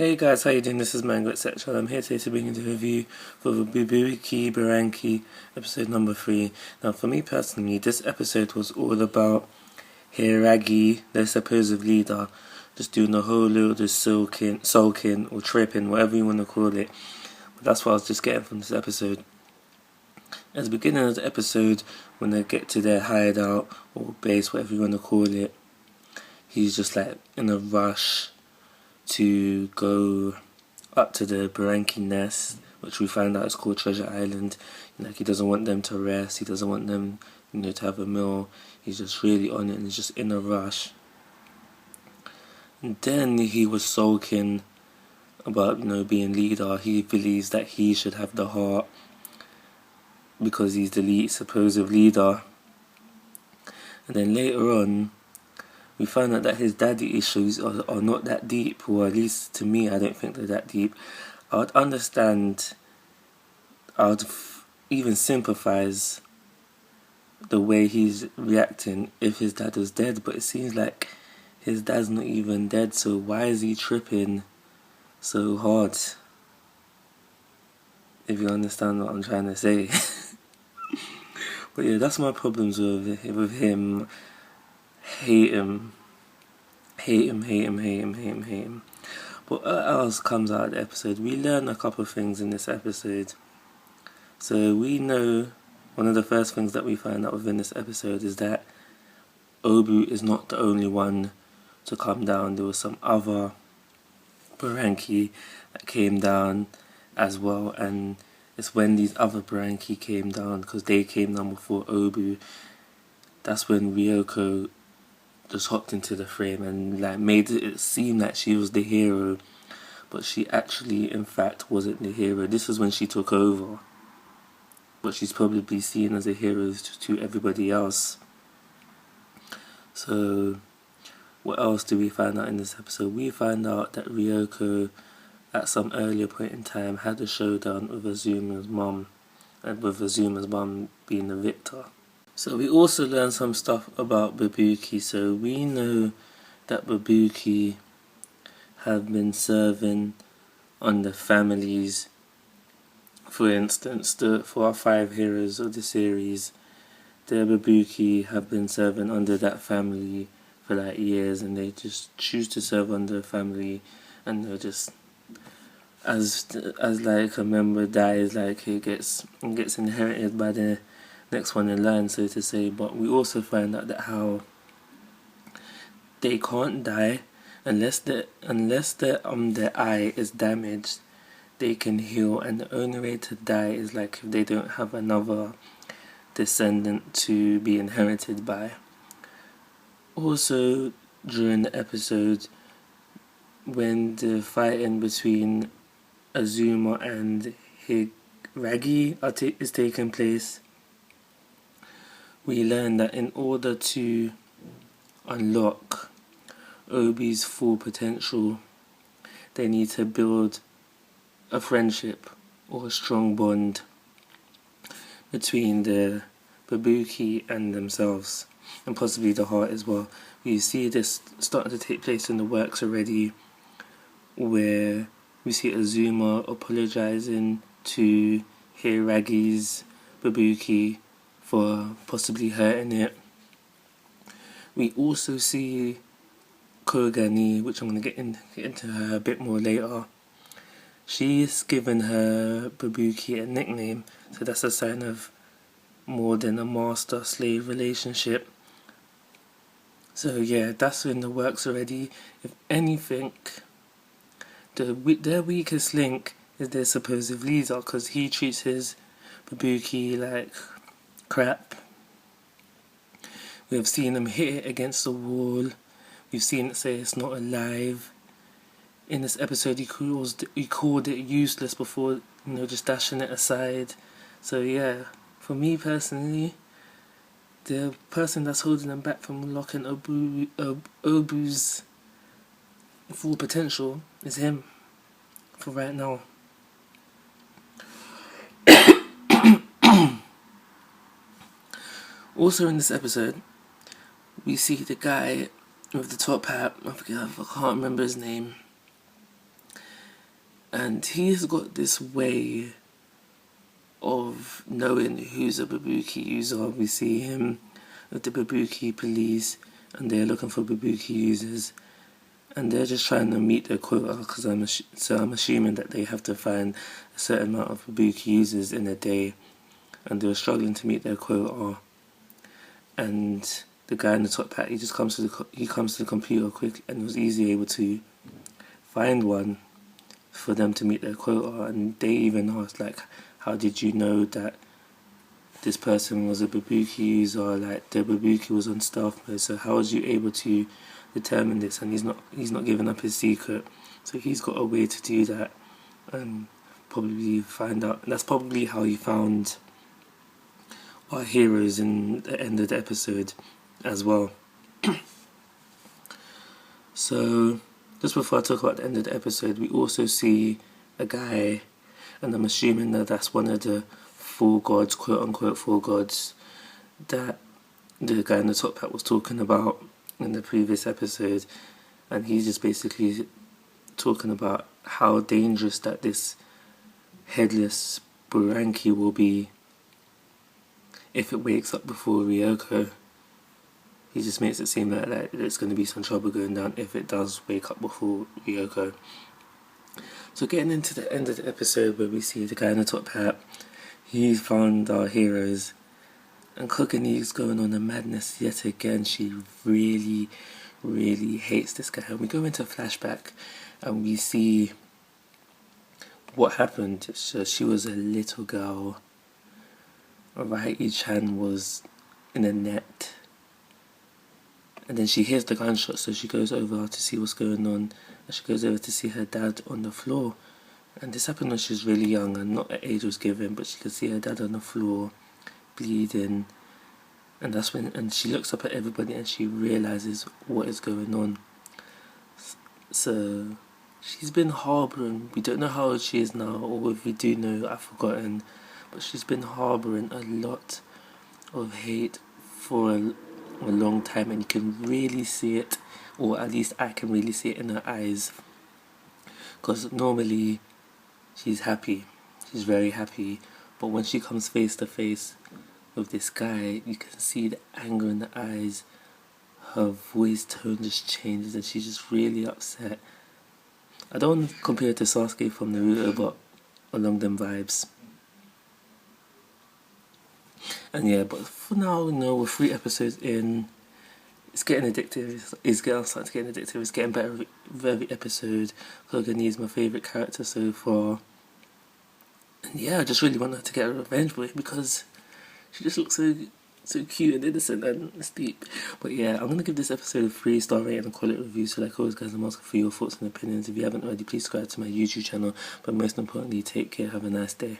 Hey guys, how you doing? This is Mango etc. I'm here today to bring you the review for the Bubuki Buranki episode number 3. Now for me personally, this episode was all about Hiragi, the supposed leader, just doing the whole little sulking or tripping, whatever you want to call it. But that's what I was just getting from this episode. At the beginning of the episode, when they get to their hideout or base, whatever you want to call it, he's just like in a rush to go up to the Buranki nest, which we find out is called Treasure Island. Like, he doesn't want them to rest, he doesn't want them, to have a meal. He's just really on it and he's just in a rush. And then he was sulking about, being leader. He believes that he should have the heart because he's the supposed leader. And then later on, we find out that his daddy issues are not that deep, or at least to me, I don't think they're that deep. I would understand, I would even sympathize the way he's reacting if his dad was dead, but it seems like his dad's not even dead, so why is he tripping so hard? If you understand what I'm trying to say. But yeah, that's my problems with him. Hate him. But what else comes out of the episode? We learn a couple of things in this episode. So we know one of the first things that we find out within this episode is that Obu is not the only one to come down. There was some other Buranki that came down as well, and it's when these other Buranki came down, because they came down before Obu, that's when Ryoko just hopped into the frame and made it seem like she was the hero, but she actually in fact wasn't the hero. This is when she took over, but she's probably seen as a hero to everybody else. So what else do we find out in this episode? We find out that Ryoko at some earlier point in time had a showdown with Azuma's mum, and with Azuma's mum being the victor. So we also learn some stuff about Bubuki. So we know that Bubuki have been serving under families. For instance, for our 5 heroes of the series, the Bubuki have been serving under that family for years, and they just choose to serve under a family, and they're just as a member dies, it gets inherited by the next one in line, so to say. But we also find out that how they can't die unless their eye is damaged. They can heal, and the only way to die is if they don't have another descendant to be inherited by. Also, during the episode, when the fighting between Azuma and Hiragi is taking place, we learn that in order to unlock Obi's full potential, they need to build a friendship or a strong bond between the Bubuki and themselves, and possibly the heart as well. We see this starting to take place in the works already, where we see Azuma apologizing to Hiragi's Bubuki for possibly hurting it. We also see Kogani, which I'm going to get into her a bit more later. She's given her Bubuki a nickname, so that's a sign of more than a master-slave relationship. So yeah, that's in the works already. If anything, their weakest link is their supposed leader, because he treats his Bubuki like crap. We have seen him hit it against the wall. We've seen it say it's not alive. In this episode, he called it useless before, just dashing it aside. So yeah, for me personally, the person that's holding them back from unlocking Obu's full potential is him, for right now. Also in this episode, we see the guy with the top hat, I can't remember his name. And he's got this way of knowing who's a Bubuki user. We see him with the Bubuki police, and they're looking for Bubuki users, and they're just trying to meet their quota, because I'm assuming that they have to find a certain amount of Bubuki users in a day, and they were struggling to meet their quota. And the guy in the top hat, he comes to the computer quick, and was easily able to find one for them to meet their quota. And they even asked, like, how did you know that this person was a Bubuki user? Like, their Bubuki was on stealth mode, so how was you able to determine this? And he's not giving up his secret, so he's got a way to do that and probably find out. And that's probably how he found our heroes in the end of the episode as well. So just before I talk about the end of the episode, we also see a guy, and I'm assuming that that's one of the four gods, quote unquote four gods, that the guy in the top hat was talking about in the previous episode. And he's just basically talking about how dangerous that this headless Buranki will be if it wakes up before Ryoko. He just makes it seem like there's going to be some trouble going down if it does wake up before Ryoko. So getting into the end of the episode, where we see the guy in the top hat, he's found our heroes, and Kogani's going on a madness yet again. She really, really hates this guy. And we go into a flashback, and we see what happened. So she was a little girl. Raiti-chan was in a net, and then she hears the gunshot, so she goes over to see what's going on, and she goes over to see her dad on the floor. And this happened when she was really young, and not at age was given, but she could see her dad on the floor bleeding. And that's when, and she looks up at everybody and she realizes what is going on. So she's been harboring, we don't know how old she is now, or if we do know, I've forgotten, but she's been harboring a lot of hate for a long time, and you can really see it, or at least I can really see it in her eyes, because normally she's happy, she's very happy, but when she comes face to face with this guy, you can see the anger in the eyes, her voice tone just changes, and she's just really upset. I don't want to compare it to Sasuke from Naruto, but along them vibes. And yeah, but for now, we're 3 episodes in. It's getting addictive. It's starting to get addictive. It's getting better with every episode. Kogani is my favourite character so far. And yeah, I just really want her to get a revenge with, because she just looks so cute and innocent and deep. But yeah, I'm going to give this episode a 3-star rating and call it a review. So like always, guys, I'm asking for your thoughts and opinions. If you haven't already, please subscribe to my YouTube channel. But most importantly, take care. Have a nice day.